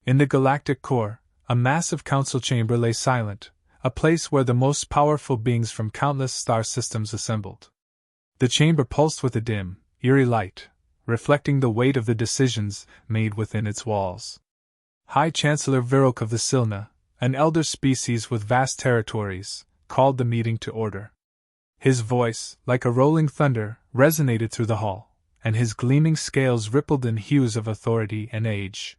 In the galactic core, a massive council chamber lay silent, a place where the most powerful beings from countless star systems assembled. The chamber pulsed with a dim, eerie light, reflecting the weight of the decisions made within its walls. High Chancellor Virok of the Silna, an elder species with vast territories, called the meeting to order. His voice, like a rolling thunder, resonated through the hall, and his gleaming scales rippled in hues of authority and age.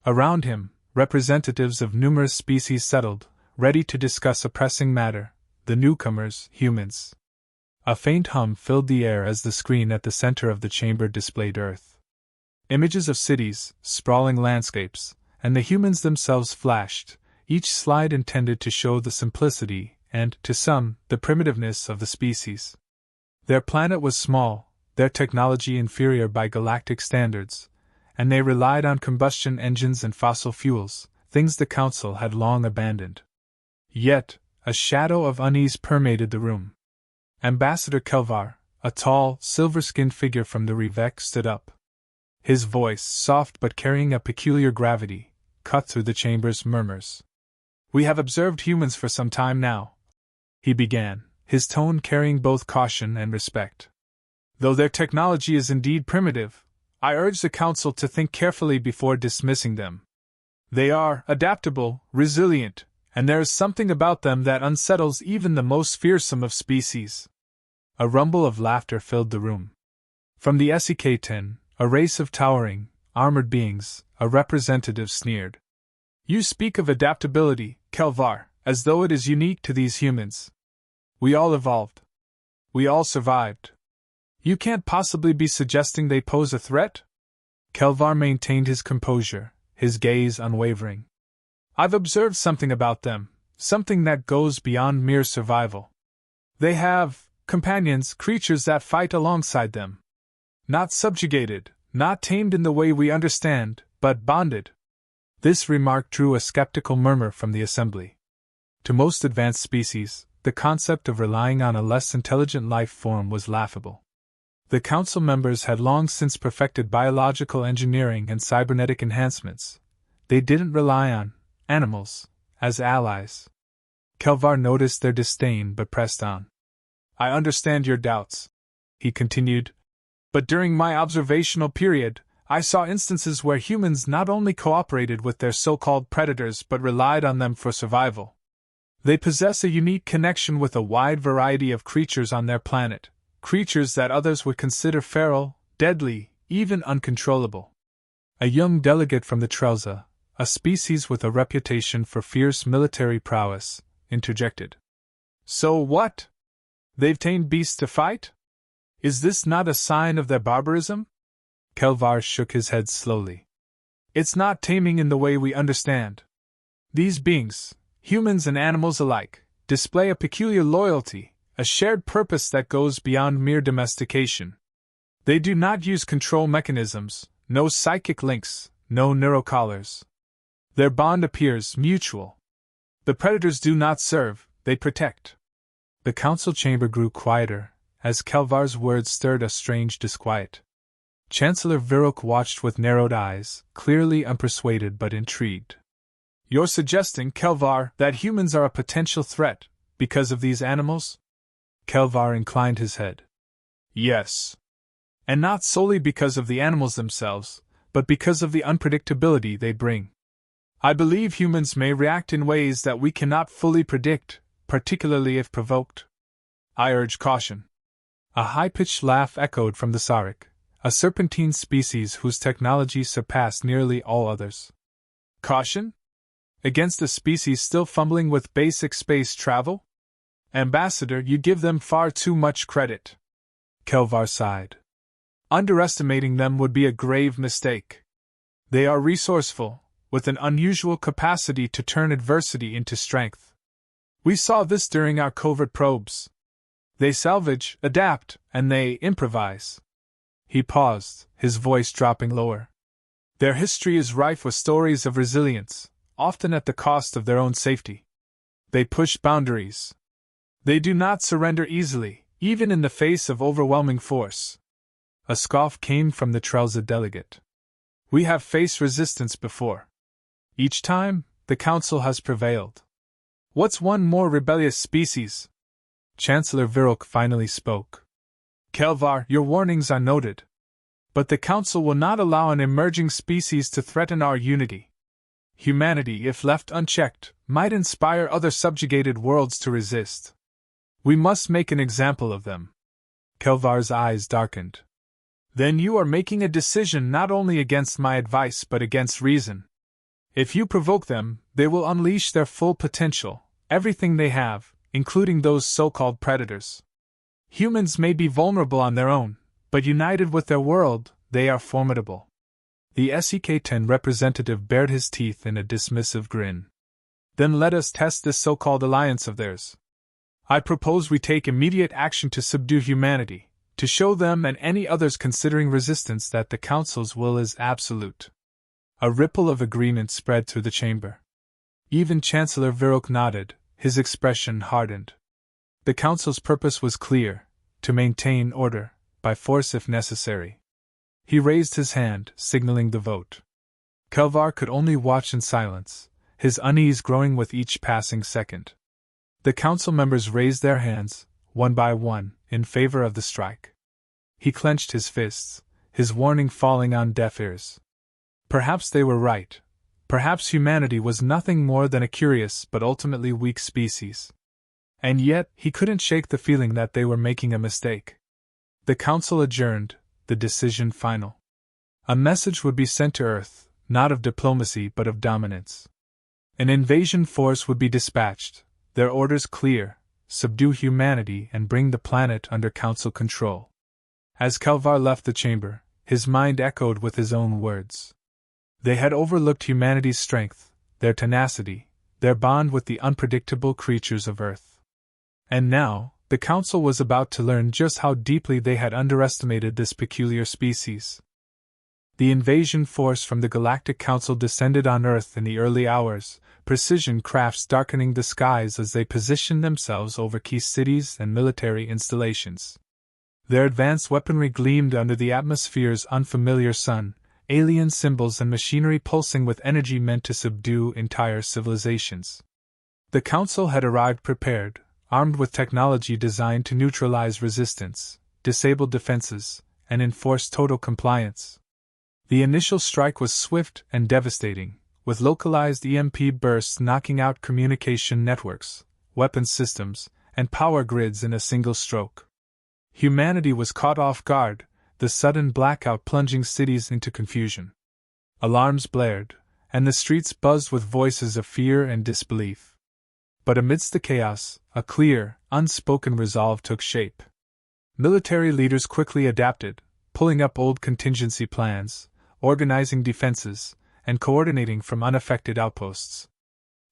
Around him, representatives of numerous species settled, ready to discuss a pressing matter: the newcomers, humans. A faint hum filled the air as the screen at the center of the chamber displayed Earth. Images of cities, sprawling landscapes, and the humans themselves flashed, each slide intended to show the simplicity and, to some, the primitiveness of the species. Their planet was small, their technology inferior by galactic standards, and they relied on combustion engines and fossil fuels, things the Council had long abandoned. Yet, a shadow of unease permeated the room. Ambassador Kelvar, a tall, silver-skinned figure from the Rivek, stood up. His voice, soft but carrying a peculiar gravity, cut through the chamber's murmurs. "We have observed humans for some time now," he began, his tone carrying both caution and respect. "Though their technology is indeed primitive, I urge the Council to think carefully before dismissing them. They are adaptable, resilient, and there is something about them that unsettles even the most fearsome of species." A rumble of laughter filled the room. From the SEK-10, a race of towering, armored beings, a representative sneered. "You speak of adaptability, Kelvar, as though it is unique to these humans. We all evolved. We all survived. You can't possibly be suggesting they pose a threat?" Kelvar maintained his composure, his gaze unwavering. "I've observed something about them, something that goes beyond mere survival. They have companions, creatures that fight alongside them. Not subjugated, not tamed in the way we understand, but bonded." This remark drew a skeptical murmur from the assembly. To most advanced species, the concept of relying on a less intelligent life form was laughable. The Council members had long since perfected biological engineering and cybernetic enhancements. They didn't rely on animals as allies. Kelvar noticed their disdain but pressed on. "I understand your doubts," he continued, "but during my observational period, I saw instances where humans not only cooperated with their so-called predators but relied on them for survival. They possess a unique connection with a wide variety of creatures on their planet, creatures that others would consider feral, deadly, even uncontrollable." A young delegate from the Trelza, a species with a reputation for fierce military prowess, interjected. "So what? They've tamed beasts to fight? Is this not a sign of their barbarism?" Kelvar shook his head slowly. "It's not taming in the way we understand. These beings, humans and animals alike, display a peculiar loyalty, a shared purpose that goes beyond mere domestication. They do not use control mechanisms, no psychic links, no neurocollars. Their bond appears mutual. The predators do not serve, they protect." The council chamber grew quieter, as Kelvar's words stirred a strange disquiet. Chancellor Virok watched with narrowed eyes, clearly unpersuaded but intrigued. "You're suggesting, Kelvar, that humans are a potential threat, because of these animals?" Kelvar inclined his head. "Yes. And not solely because of the animals themselves, but because of the unpredictability they bring. I believe humans may react in ways that we cannot fully predict, particularly if provoked. I urge caution." A high-pitched laugh echoed from the Sarek, a serpentine species whose technology surpassed nearly all others. "Caution? Against a species still fumbling with basic space travel? Ambassador, you give them far too much credit." Kelvar sighed. "Underestimating them would be a grave mistake. They are resourceful, with an unusual capacity to turn adversity into strength. We saw this during our covert probes. They salvage, adapt, and they improvise." He paused, his voice dropping lower. "Their history is rife with stories of resilience, often at the cost of their own safety. They push boundaries. They do not surrender easily, even in the face of overwhelming force." A scoff came from the Trelza delegate. "We have faced resistance before. Each time, the Council has prevailed. What's one more rebellious species? Chancellor Virok finally spoke. Kelvar, your warnings are noted. But the Council will not allow an emerging species to threaten our unity. Humanity, if left unchecked, might inspire other subjugated worlds to resist. We must make an example of them. Kelvar's eyes darkened. Then you are making a decision not only against my advice but against reason. If you provoke them, they will unleash their full potential, everything they have, including those so-called predators. Humans may be vulnerable on their own, but united with their world, they are formidable. The SEK-10 representative bared his teeth in a dismissive grin. Then let us test this so-called alliance of theirs. I propose we take immediate action to subdue humanity, to show them and any others considering resistance that the Council's will is absolute. A ripple of agreement spread through the chamber. Even Chancellor Virok nodded, his expression hardened. The Council's purpose was clear, to maintain order, by force if necessary. He raised his hand, signaling the vote. Kelvar could only watch in silence, his unease growing with each passing second. The Council members raised their hands, one by one, in favor of the strike. He clenched his fists, his warning falling on deaf ears. Perhaps they were right. Perhaps humanity was nothing more than a curious but ultimately weak species. And yet, he couldn't shake the feeling that they were making a mistake. The Council adjourned, the decision final. A message would be sent to Earth, not of diplomacy but of dominance. An invasion force would be dispatched, their orders clear: subdue humanity and bring the planet under Council control. As Kelvar left the chamber, his mind echoed with his own words. They had overlooked humanity's strength, their tenacity, their bond with the unpredictable creatures of Earth. And now, the Council was about to learn just how deeply they had underestimated this peculiar species. The invasion force from the Galactic Council descended on Earth in the early hours, precision crafts darkening the skies as they positioned themselves over key cities and military installations. Their advanced weaponry gleamed under the atmosphere's unfamiliar sun, alien symbols and machinery pulsing with energy meant to subdue entire civilizations. The Council had arrived prepared, armed with technology designed to neutralize resistance, disable defenses, and enforce total compliance. The initial strike was swift and devastating, with localized EMP bursts knocking out communication networks, weapons systems, and power grids in a single stroke. Humanity was caught off guard, the sudden blackout plunging cities into confusion. Alarms blared, and the streets buzzed with voices of fear and disbelief. But amidst the chaos, a clear, unspoken resolve took shape. Military leaders quickly adapted, pulling up old contingency plans, organizing defenses, and coordinating from unaffected outposts.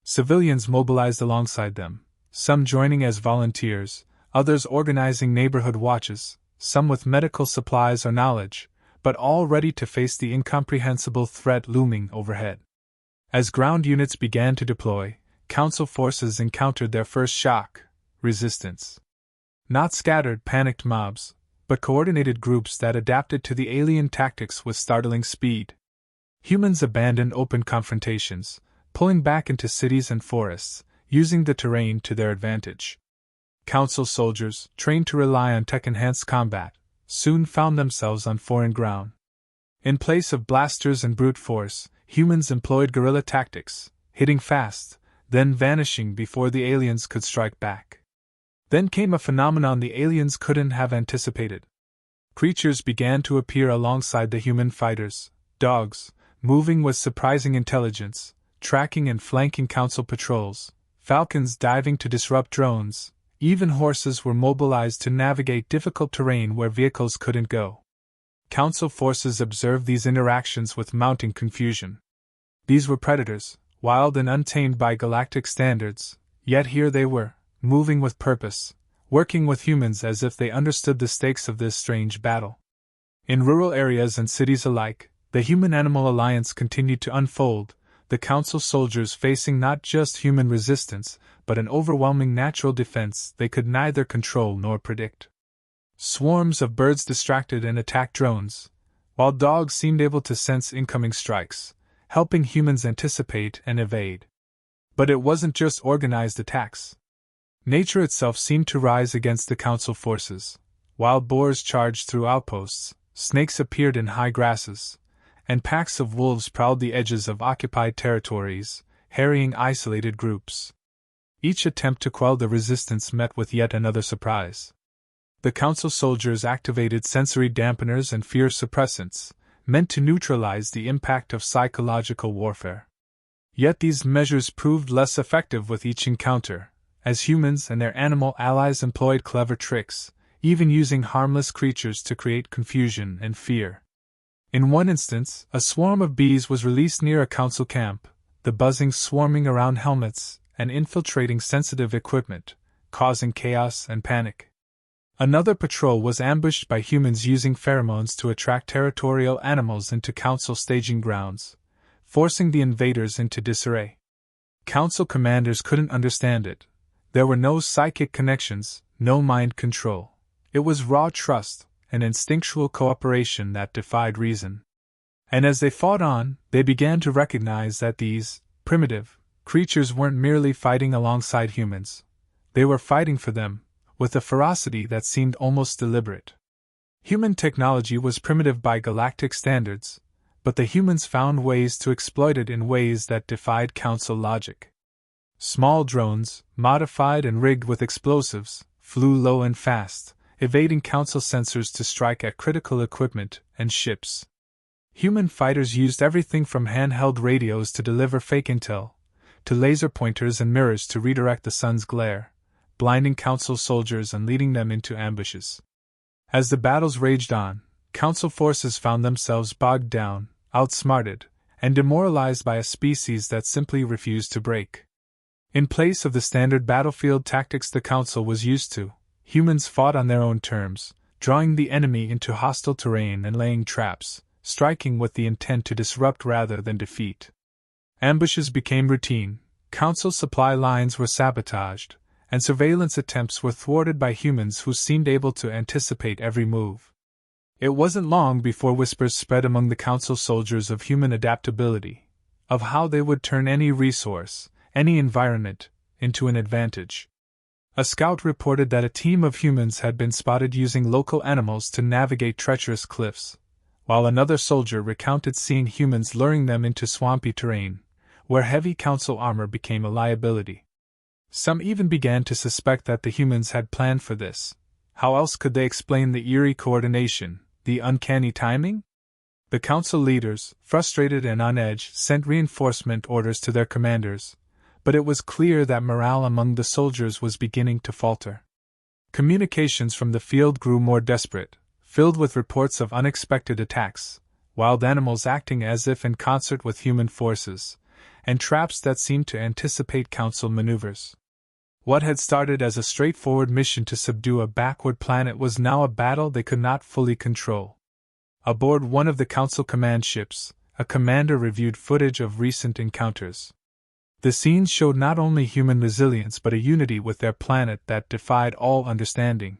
Civilians mobilized alongside them, some joining as volunteers, others organizing neighborhood watches, some with medical supplies or knowledge, but all ready to face the incomprehensible threat looming overhead. As ground units began to deploy, Council forces encountered their first shock: resistance. Not scattered, panicked mobs, but coordinated groups that adapted to the alien tactics with startling speed. Humans abandoned open confrontations, pulling back into cities and forests, using the terrain to their advantage. Council soldiers, trained to rely on tech-enhanced combat, soon found themselves on foreign ground. In place of blasters and brute force, humans employed guerrilla tactics, hitting fast, then vanishing before the aliens could strike back. Then came a phenomenon the aliens couldn't have anticipated. Creatures began to appear alongside the human fighters, dogs, moving with surprising intelligence, tracking and flanking Council patrols, falcons diving to disrupt drones. Even horses were mobilized to navigate difficult terrain where vehicles couldn't go. Council forces observed these interactions with mounting confusion. These were predators, wild and untamed by galactic standards, yet here they were, moving with purpose, working with humans as if they understood the stakes of this strange battle. In rural areas and cities alike, the human-animal alliance continued to unfold, the Council soldiers facing not just human resistance, but an overwhelming natural defense they could neither control nor predict. Swarms of birds distracted and attacked drones, while dogs seemed able to sense incoming strikes, helping humans anticipate and evade. But it wasn't just organized attacks. Nature itself seemed to rise against the Council forces. Wild boars charged through outposts, snakes appeared in high grasses, and packs of wolves prowled the edges of occupied territories, harrying isolated groups. Each attempt to quell the resistance met with yet another surprise. The Council soldiers activated sensory dampeners and fear suppressants, meant to neutralize the impact of psychological warfare. Yet these measures proved less effective with each encounter, as humans and their animal allies employed clever tricks, even using harmless creatures to create confusion and fear. In one instance, a swarm of bees was released near a Council camp, the buzzing swarming around helmets and infiltrating sensitive equipment, causing chaos and panic. Another patrol was ambushed by humans using pheromones to attract territorial animals into Council staging grounds, forcing the invaders into disarray. Council commanders couldn't understand it. There were no psychic connections, no mind control. It was raw trust, an instinctual cooperation that defied reason. And as they fought on, they began to recognize that these primitive creatures weren't merely fighting alongside humans. They were fighting for them, with a ferocity that seemed almost deliberate. Human technology was primitive by galactic standards, but the humans found ways to exploit it in ways that defied Council logic. Small drones, modified and rigged with explosives, flew low and fast, evading Council sensors to strike at critical equipment and ships. Human fighters used everything from handheld radios to deliver fake intel, to laser pointers and mirrors to redirect the sun's glare, blinding Council soldiers and leading them into ambushes. As the battles raged on, Council forces found themselves bogged down, outsmarted, and demoralized by a species that simply refused to break. In place of the standard battlefield tactics the Council was used to, humans fought on their own terms, drawing the enemy into hostile terrain and laying traps, striking with the intent to disrupt rather than defeat. Ambushes became routine, Council supply lines were sabotaged, and surveillance attempts were thwarted by humans who seemed able to anticipate every move. It wasn't long before whispers spread among the Council soldiers of human adaptability, of how they would turn any resource, any environment, into an advantage. A scout reported that a team of humans had been spotted using local animals to navigate treacherous cliffs, while another soldier recounted seeing humans luring them into swampy terrain, where heavy Council armor became a liability. Some even began to suspect that the humans had planned for this. How else could they explain the eerie coordination, the uncanny timing? The Council leaders, frustrated and on edge, sent reinforcement orders to their commanders, but it was clear that morale among the soldiers was beginning to falter. Communications from the field grew more desperate, filled with reports of unexpected attacks, wild animals acting as if in concert with human forces, and traps that seemed to anticipate Council maneuvers. What had started as a straightforward mission to subdue a backward planet was now a battle they could not fully control. Aboard one of the Council command ships, a commander reviewed footage of recent encounters. The scenes showed not only human resilience but a unity with their planet that defied all understanding.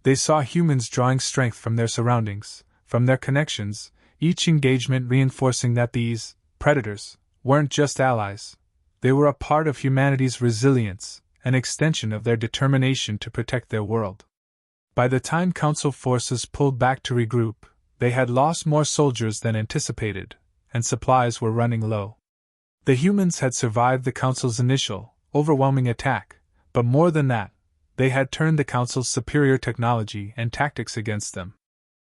They saw humans drawing strength from their surroundings, from their connections, each engagement reinforcing that these predators weren't just allies. They were a part of humanity's resilience, an extension of their determination to protect their world. By the time Council forces pulled back to regroup, they had lost more soldiers than anticipated, and supplies were running low. The humans had survived the Council's initial, overwhelming attack, but more than that, they had turned the Council's superior technology and tactics against them.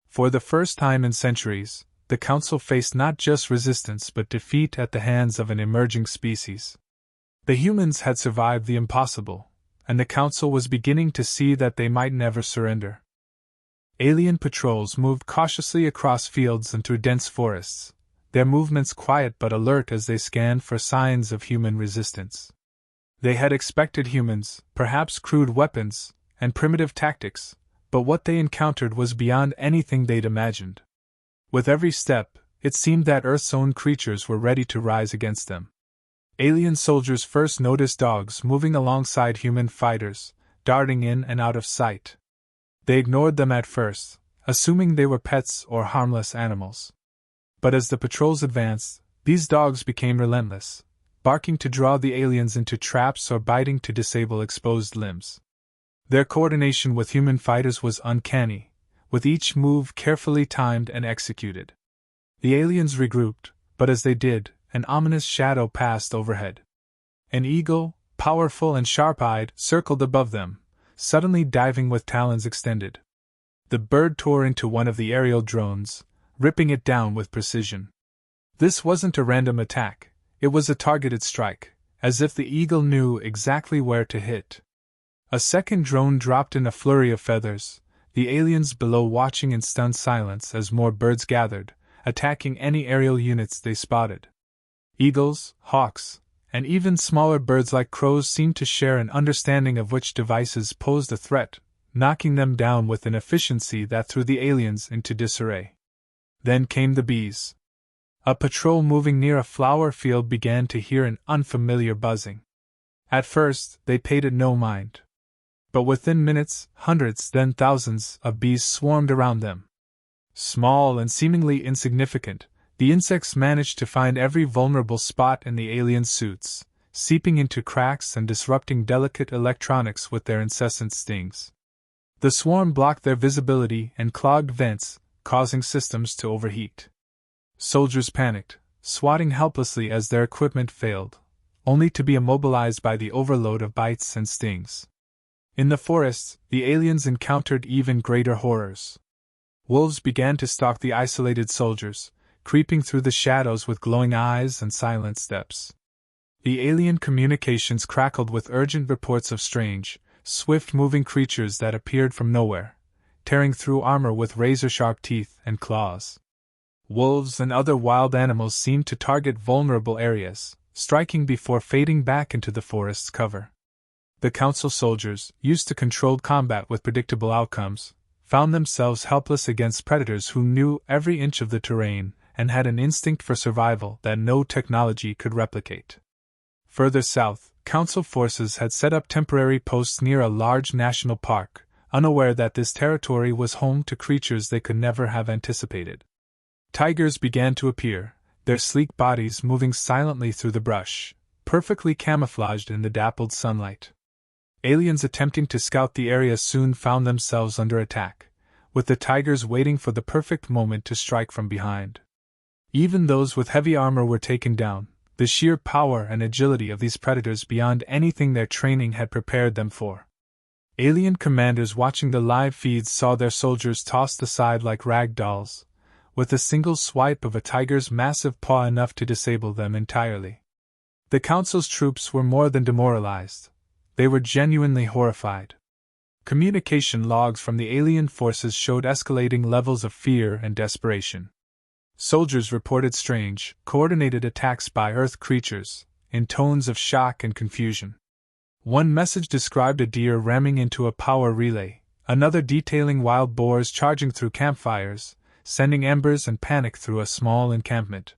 For the first time in centuries, the Council faced not just resistance but defeat at the hands of an emerging species. The humans had survived the impossible, and the Council was beginning to see that they might never surrender. Alien patrols moved cautiously across fields and through dense forests, their movements quiet but alert as they scanned for signs of human resistance. They had expected humans, perhaps crude weapons, and primitive tactics, but what they encountered was beyond anything they'd imagined. With every step, it seemed that Earth's own creatures were ready to rise against them. Alien soldiers first noticed dogs moving alongside human fighters, darting in and out of sight. They ignored them at first, assuming they were pets or harmless animals. But as the patrols advanced, These dogs became relentless, barking to draw the aliens into traps or biting to disable exposed limbs. Their coordination with human fighters was uncanny, with each move carefully timed and executed. The aliens regrouped, but as they did, an ominous shadow passed overhead. An eagle, powerful and sharp-eyed, circled above them, suddenly diving with talons extended. The bird tore into one of the aerial drones, ripping it down with precision. This wasn't a random attack, it was a targeted strike, as if the eagle knew exactly where to hit. A second drone dropped in a flurry of feathers, the aliens below watching in stunned silence as more birds gathered, attacking any aerial units they spotted. Eagles, hawks, and even smaller birds like crows seemed to share an understanding of which devices posed a threat, knocking them down with an efficiency that threw the aliens into disarray. Then came the bees. A patrol moving near a flower field began to hear an unfamiliar buzzing. At first, they paid it no mind. But within minutes, hundreds, then thousands, of bees swarmed around them. Small and seemingly insignificant, the insects managed to find every vulnerable spot in the alien suits, seeping into cracks and disrupting delicate electronics with their incessant stings. The swarm blocked their visibility and clogged vents, causing systems to overheat. Soldiers panicked, swatting helplessly as their equipment failed, only to be immobilized by the overload of bites and stings. In the forests, the aliens encountered even greater horrors. Wolves began to stalk the isolated soldiers, creeping through the shadows with glowing eyes and silent steps. The alien communications crackled with urgent reports of strange, swift-moving creatures that appeared from nowhere, tearing through armor with razor-sharp teeth and claws. Wolves and other wild animals seemed to target vulnerable areas, striking before fading back into the forest's cover. The Council soldiers, used to controlled combat with predictable outcomes, found themselves helpless against predators who knew every inch of the terrain and had an instinct for survival that no technology could replicate. Further south, Council forces had set up temporary posts near a large national park, unaware that this territory was home to creatures they could never have anticipated. Tigers began to appear, their sleek bodies moving silently through the brush, perfectly camouflaged in the dappled sunlight. Aliens attempting to scout the area soon found themselves under attack, with the tigers waiting for the perfect moment to strike from behind. Even those with heavy armor were taken down, the sheer power and agility of these predators beyond anything their training had prepared them for. Alien commanders watching the live feeds saw their soldiers tossed aside like rag dolls, with a single swipe of a tiger's massive paw enough to disable them entirely. The Council's troops were more than demoralized. They were genuinely horrified. Communication logs from the alien forces showed escalating levels of fear and desperation. Soldiers reported strange, coordinated attacks by Earth creatures, in tones of shock and confusion. One message described a deer ramming into a power relay, another detailing wild boars charging through campfires, sending embers and panic through a small encampment.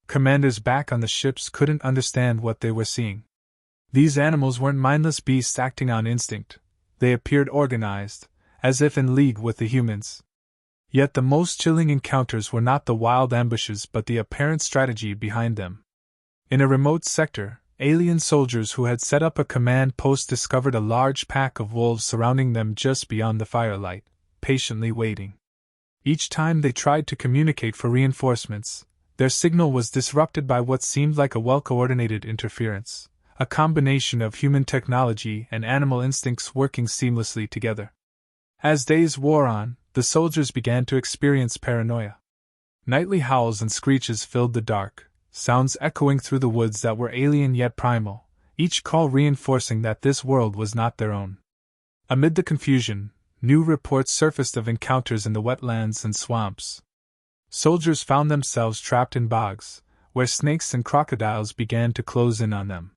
Commanders back on the ships couldn't understand what they were seeing. These animals weren't mindless beasts acting on instinct. They appeared organized, as if in league with the humans. Yet the most chilling encounters were not the wild ambushes but the apparent strategy behind them. In a remote sector, alien soldiers who had set up a command post discovered a large pack of wolves surrounding them just beyond the firelight, patiently waiting. Each time they tried to communicate for reinforcements, their signal was disrupted by what seemed like a well-coordinated interference. A combination of human technology and animal instincts working seamlessly together. As days wore on, the soldiers began to experience paranoia. Nightly howls and screeches filled the dark, sounds echoing through the woods that were alien yet primal, each call reinforcing that this world was not their own. Amid the confusion, new reports surfaced of encounters in the wetlands and swamps. Soldiers found themselves trapped in bogs, where snakes and crocodiles began to close in on them.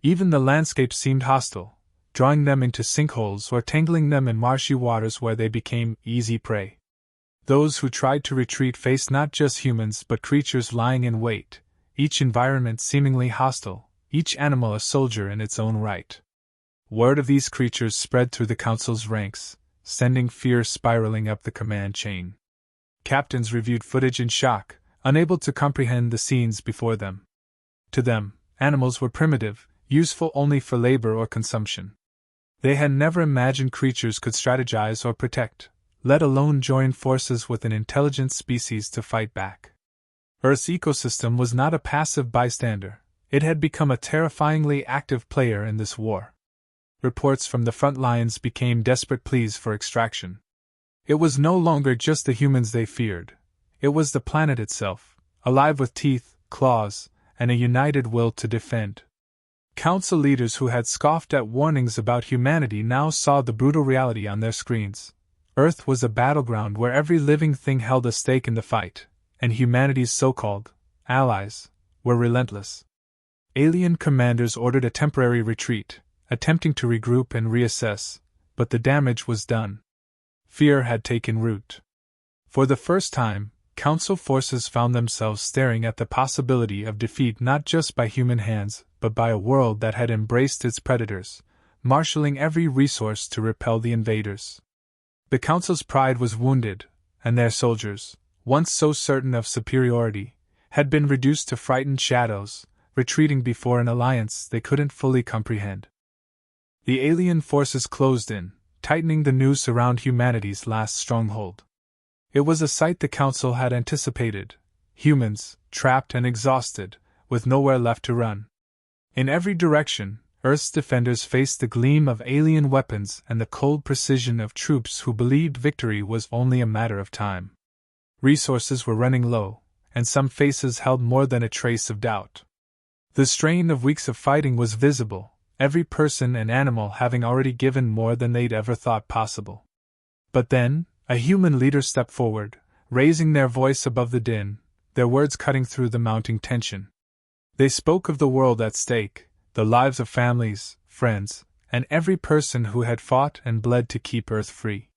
Even the landscape seemed hostile, drawing them into sinkholes or tangling them in marshy waters where they became easy prey. Those who tried to retreat faced not just humans but creatures lying in wait, each environment seemingly hostile, each animal a soldier in its own right. Word of these creatures spread through the Council's ranks, sending fear spiraling up the command chain. Captains reviewed footage in shock, unable to comprehend the scenes before them. To them, animals were primitive, useful only for labor or consumption. They had never imagined creatures could strategize or protect, let alone join forces with an intelligent species to fight back. Earth's ecosystem was not a passive bystander, it had become a terrifyingly active player in this war. Reports from the front lines became desperate pleas for extraction. It was no longer just the humans they feared, it was the planet itself, alive with teeth, claws, and a united will to defend. Council leaders who had scoffed at warnings about humanity now saw the brutal reality on their screens. Earth was a battleground where every living thing held a stake in the fight, and humanity's so-called allies were relentless. Alien commanders ordered a temporary retreat, attempting to regroup and reassess, but the damage was done. Fear had taken root. For the first time, Council forces found themselves staring at the possibility of defeat not just by human hands, but by a world that had embraced its predators, marshalling every resource to repel the invaders. The Council's pride was wounded, and their soldiers, once so certain of superiority, had been reduced to frightened shadows, retreating before an alliance they couldn't fully comprehend. The alien forces closed in, tightening the noose around humanity's last stronghold. It was a sight the Council had anticipated: humans, trapped and exhausted, with nowhere left to run. In every direction, Earth's defenders faced the gleam of alien weapons and the cold precision of troops who believed victory was only a matter of time. Resources were running low, and some faces held more than a trace of doubt. The strain of weeks of fighting was visible, every person and animal having already given more than they'd ever thought possible. But then, a human leader stepped forward, raising their voice above the din, their words cutting through the mounting tension. They spoke of the world at stake, the lives of families, friends, and every person who had fought and bled to keep Earth free.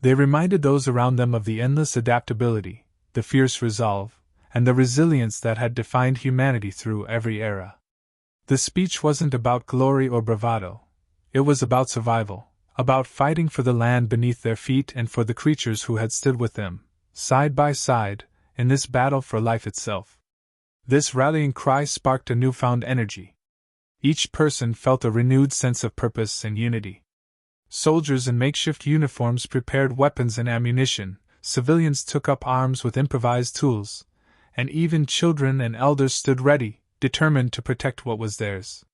They reminded those around them of the endless adaptability, the fierce resolve, and the resilience that had defined humanity through every era. The speech wasn't about glory or bravado. It was about survival, about fighting for the land beneath their feet and for the creatures who had stood with them, side by side, in this battle for life itself. This rallying cry sparked a newfound energy. Each person felt a renewed sense of purpose and unity. Soldiers in makeshift uniforms prepared weapons and ammunition, civilians took up arms with improvised tools, and even children and elders stood ready, determined to protect what was theirs.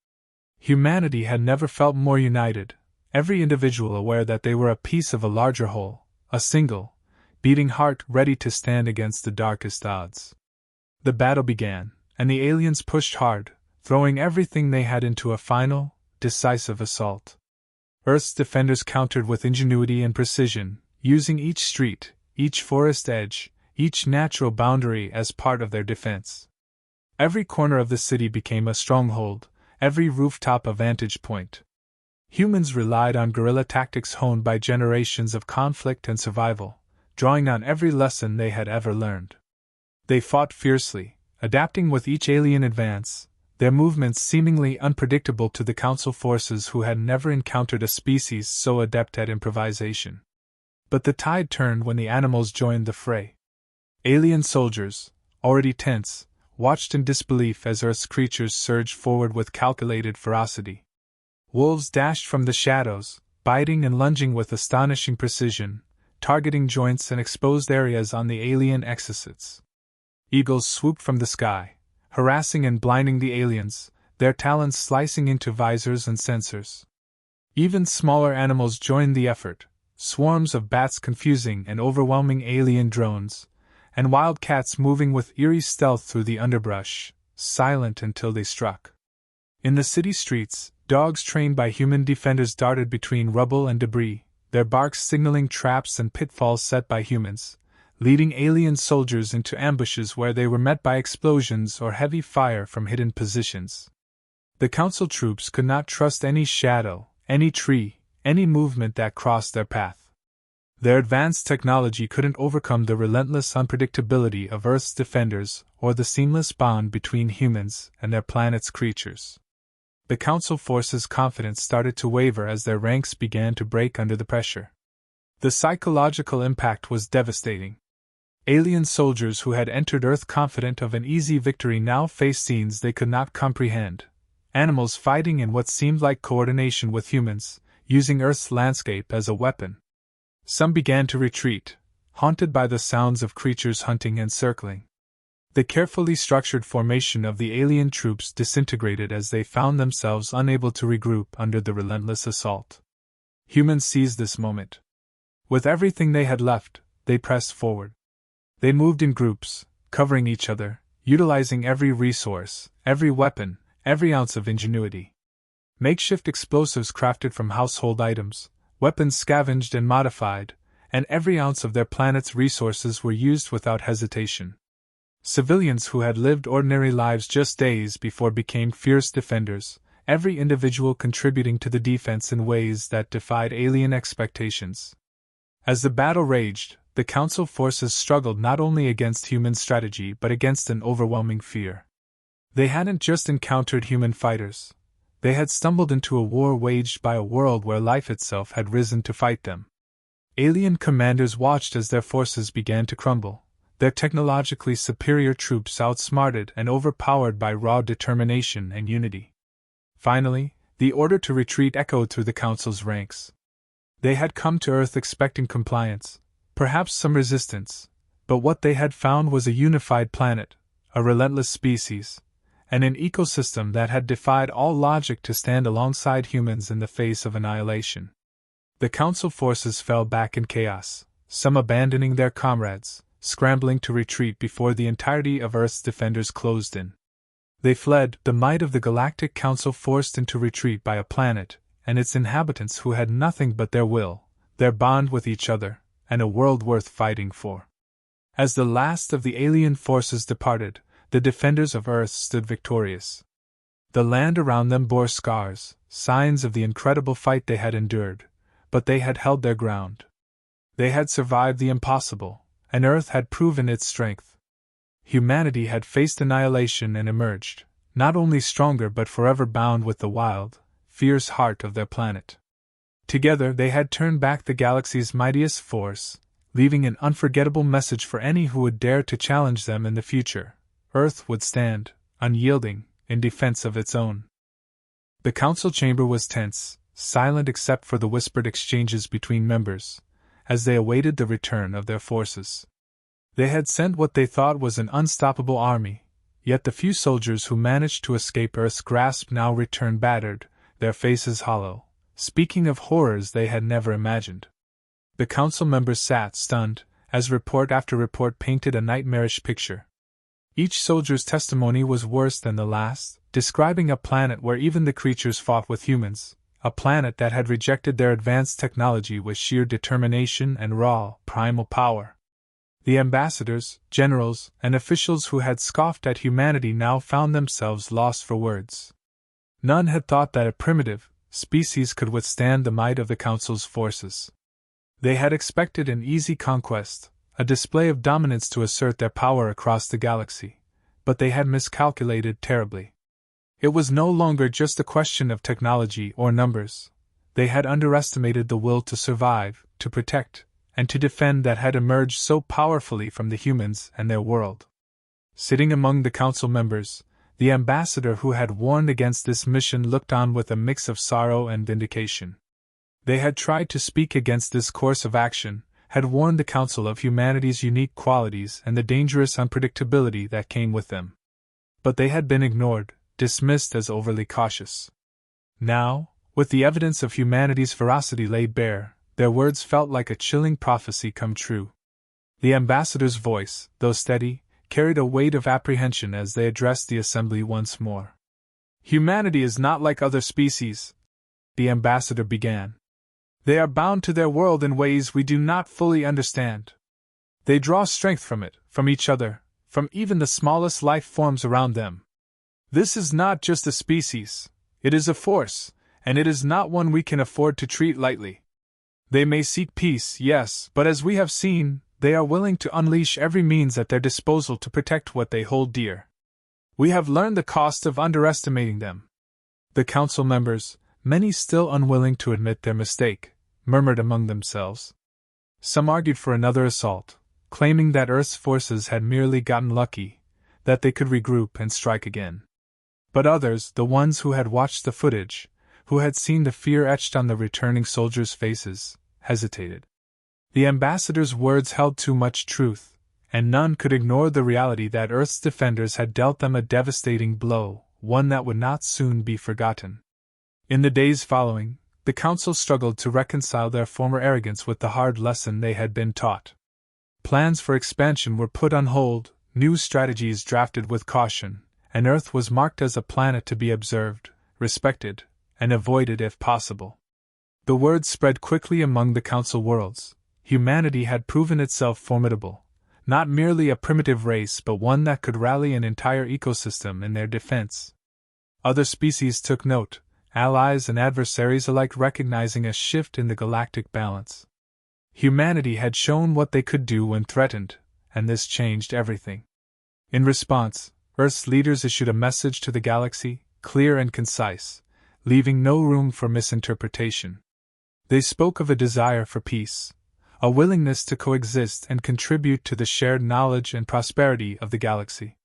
Humanity had never felt more united, every individual aware that they were a piece of a larger whole, a single, beating heart ready to stand against the darkest odds. The battle began, and the aliens pushed hard, throwing everything they had into a final, decisive assault. Earth's defenders countered with ingenuity and precision, using each street, each forest edge, each natural boundary as part of their defense. Every corner of the city became a stronghold, every rooftop a vantage point. Humans relied on guerrilla tactics honed by generations of conflict and survival, drawing on every lesson they had ever learned. They fought fiercely, adapting with each alien advance, their movements seemingly unpredictable to the Council forces who had never encountered a species so adept at improvisation. But the tide turned when the animals joined the fray. Alien soldiers, already tense, watched in disbelief as Earth's creatures surged forward with calculated ferocity. Wolves dashed from the shadows, biting and lunging with astonishing precision, targeting joints and exposed areas on the alien exocytes. Eagles swooped from the sky, harassing and blinding the aliens, their talons slicing into visors and sensors. Even smaller animals joined the effort, swarms of bats confusing and overwhelming alien drones, and wildcats moving with eerie stealth through the underbrush, silent until they struck. In the city streets, dogs trained by human defenders darted between rubble and debris, their barks signaling traps and pitfalls set by humans, leading alien soldiers into ambushes where they were met by explosions or heavy fire from hidden positions. The Council troops could not trust any shadow, any tree, any movement that crossed their path. Their advanced technology couldn't overcome the relentless unpredictability of Earth's defenders or the seamless bond between humans and their planet's creatures. The Council forces' confidence started to waver as their ranks began to break under the pressure. The psychological impact was devastating. Alien soldiers who had entered Earth confident of an easy victory now faced scenes they could not comprehend. Animals fighting in what seemed like coordination with humans, using Earth's landscape as a weapon. Some began to retreat, haunted by the sounds of creatures hunting and circling. The carefully structured formation of the alien troops disintegrated as they found themselves unable to regroup under the relentless assault. Humans seized this moment. With everything they had left, they pressed forward. They moved in groups, covering each other, utilizing every resource, every weapon, every ounce of ingenuity. Makeshift explosives crafted from household items, weapons scavenged and modified, and every ounce of their planet's resources were used without hesitation. Civilians who had lived ordinary lives just days before became fierce defenders, every individual contributing to the defense in ways that defied alien expectations. As the battle raged, the Council forces struggled not only against human strategy but against an overwhelming fear. They hadn't just encountered human fighters. They had stumbled into a war waged by a world where life itself had risen to fight them. Alien commanders watched as their forces began to crumble, their technologically superior troops outsmarted and overpowered by raw determination and unity. Finally, the order to retreat echoed through the Council's ranks. They had come to Earth expecting compliance, perhaps some resistance, but what they had found was a unified planet, a relentless species, and an ecosystem that had defied all logic to stand alongside humans in the face of annihilation. The Council forces fell back in chaos, some abandoning their comrades, scrambling to retreat before the entirety of Earth's defenders closed in. They fled, the might of the Galactic Council forced into retreat by a planet and its inhabitants who had nothing but their will, their bond with each other, and a world worth fighting for. As the last of the alien forces departed, the defenders of Earth stood victorious. The land around them bore scars, signs of the incredible fight they had endured, but they had held their ground. They had survived the impossible, and Earth had proven its strength. Humanity had faced annihilation and emerged, not only stronger but forever bound with the wild, fierce heart of their planet. Together they had turned back the galaxy's mightiest force, leaving an unforgettable message for any who would dare to challenge them in the future. Earth would stand, unyielding, in defense of its own. The Council chamber was tense, silent except for the whispered exchanges between members, as they awaited the return of their forces. They had sent what they thought was an unstoppable army, yet the few soldiers who managed to escape Earth's grasp now returned battered, their faces hollow, speaking of horrors they had never imagined. The Council members sat stunned, as report after report painted a nightmarish picture. Each soldier's testimony was worse than the last, describing a planet where even the creatures fought with humans, a planet that had rejected their advanced technology with sheer determination and raw, primal power. The ambassadors, generals, and officials who had scoffed at humanity now found themselves lost for words. None had thought that a primitive species could withstand the might of the Council's forces. They had expected an easy conquest, a display of dominance to assert their power across the galaxy, but they had miscalculated terribly. It was no longer just a question of technology or numbers. They had underestimated the will to survive, to protect, and to defend that had emerged so powerfully from the humans and their world. Sitting among the Council members, the ambassador who had warned against this mission looked on with a mix of sorrow and vindication. They had tried to speak against this course of action, had warned the Council of humanity's unique qualities and the dangerous unpredictability that came with them. But they had been ignored, dismissed as overly cautious. Now, with the evidence of humanity's ferocity laid bare, their words felt like a chilling prophecy come true. The ambassador's voice, though steady, carried a weight of apprehension as they addressed the assembly once more. "Humanity is not like other species," the ambassador began. "They are bound to their world in ways we do not fully understand. They draw strength from it, from each other, from even the smallest life forms around them. This is not just a species, it is a force, and it is not one we can afford to treat lightly. They may seek peace, yes, but as we have seen, they are willing to unleash every means at their disposal to protect what they hold dear. We have learned the cost of underestimating them." The Council members, many still unwilling to admit their mistake, murmured among themselves. Some argued for another assault, claiming that Earth's forces had merely gotten lucky, that they could regroup and strike again. But others, the ones who had watched the footage, who had seen the fear etched on the returning soldiers' faces, hesitated. The ambassador's words held too much truth, and none could ignore the reality that Earth's defenders had dealt them a devastating blow, one that would not soon be forgotten. In the days following, the Council struggled to reconcile their former arrogance with the hard lesson they had been taught. Plans for expansion were put on hold, new strategies drafted with caution, and Earth was marked as a planet to be observed, respected, and avoided if possible. The word spread quickly among the Council worlds. Humanity had proven itself formidable, not merely a primitive race but one that could rally an entire ecosystem in their defense. Other species took note, allies and adversaries alike recognizing a shift in the galactic balance. Humanity had shown what they could do when threatened, and this changed everything. In response, Earth's leaders issued a message to the galaxy, clear and concise, leaving no room for misinterpretation. They spoke of a desire for peace, a willingness to coexist and contribute to the shared knowledge and prosperity of the galaxy.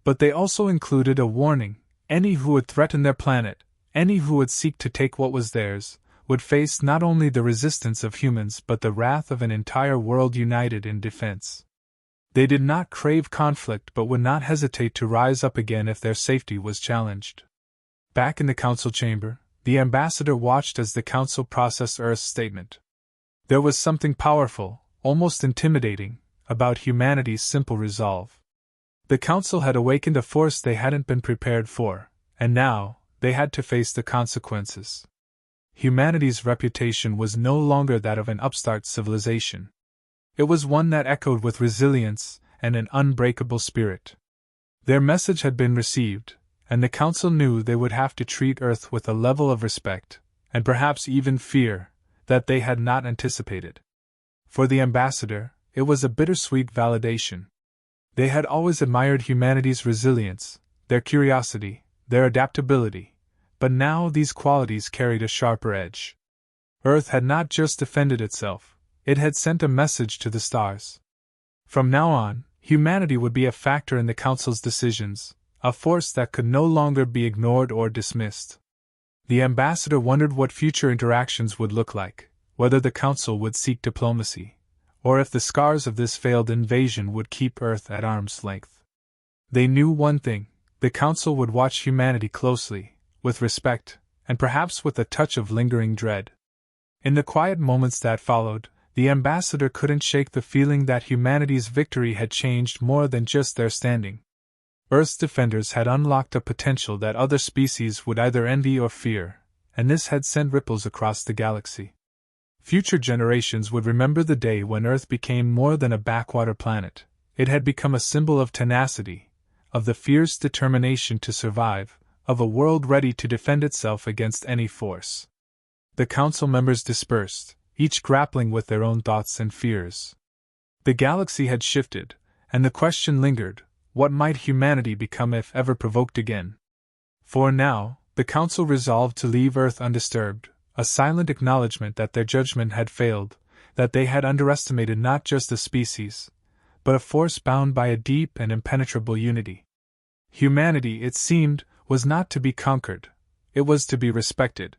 But they also included a warning: any who would threaten their planet, any who would seek to take what was theirs, would face not only the resistance of humans but the wrath of an entire world united in defense. They did not crave conflict but would not hesitate to rise up again if their safety was challenged. Back in the Council chamber, the ambassador watched as the Council processed Earth's statement. There was something powerful, almost intimidating, about humanity's simple resolve. The Council had awakened a force they hadn't been prepared for, and now, they had to face the consequences. Humanity's reputation was no longer that of an upstart civilization. It was one that echoed with resilience and an unbreakable spirit. Their message had been received, and the Council knew they would have to treat Earth with a level of respect, and perhaps even fear, that they had not anticipated. For the ambassador, it was a bittersweet validation. They had always admired humanity's resilience, their curiosity, their adaptability, but now these qualities carried a sharper edge. Earth had not just defended itself, it had sent a message to the stars. From now on, humanity would be a factor in the Council's decisions, a force that could no longer be ignored or dismissed. The ambassador wondered what future interactions would look like, whether the Council would seek diplomacy, or if the scars of this failed invasion would keep Earth at arm's length. They knew one thing: the Council would watch humanity closely, with respect, and perhaps with a touch of lingering dread. In the quiet moments that followed, the ambassador couldn't shake the feeling that humanity's victory had changed more than just their standing. Earth's defenders had unlocked a potential that other species would either envy or fear, and this had sent ripples across the galaxy. Future generations would remember the day when Earth became more than a backwater planet. It had become a symbol of tenacity, of the fierce determination to survive, of a world ready to defend itself against any force. The Council members dispersed, each grappling with their own thoughts and fears. The galaxy had shifted, and the question lingered: what might humanity become if ever provoked again? For now, the Council resolved to leave Earth undisturbed, a silent acknowledgement that their judgment had failed, that they had underestimated not just a species, but a force bound by a deep and impenetrable unity. Humanity, it seemed, was not to be conquered, it was to be respected.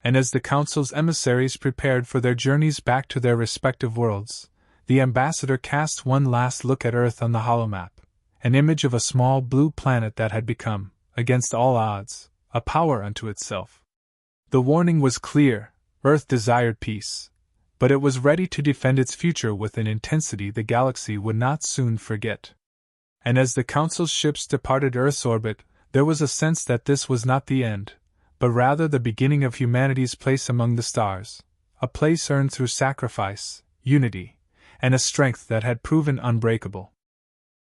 And as the Council's emissaries prepared for their journeys back to their respective worlds, the ambassador cast one last look at Earth on the holomap, an image of a small blue planet that had become, against all odds, a power unto itself. The warning was clear: Earth desired peace, but it was ready to defend its future with an intensity the galaxy would not soon forget. And as the Council's ships departed Earth's orbit, there was a sense that this was not the end, but rather the beginning of humanity's place among the stars, a place earned through sacrifice, unity, and a strength that had proven unbreakable.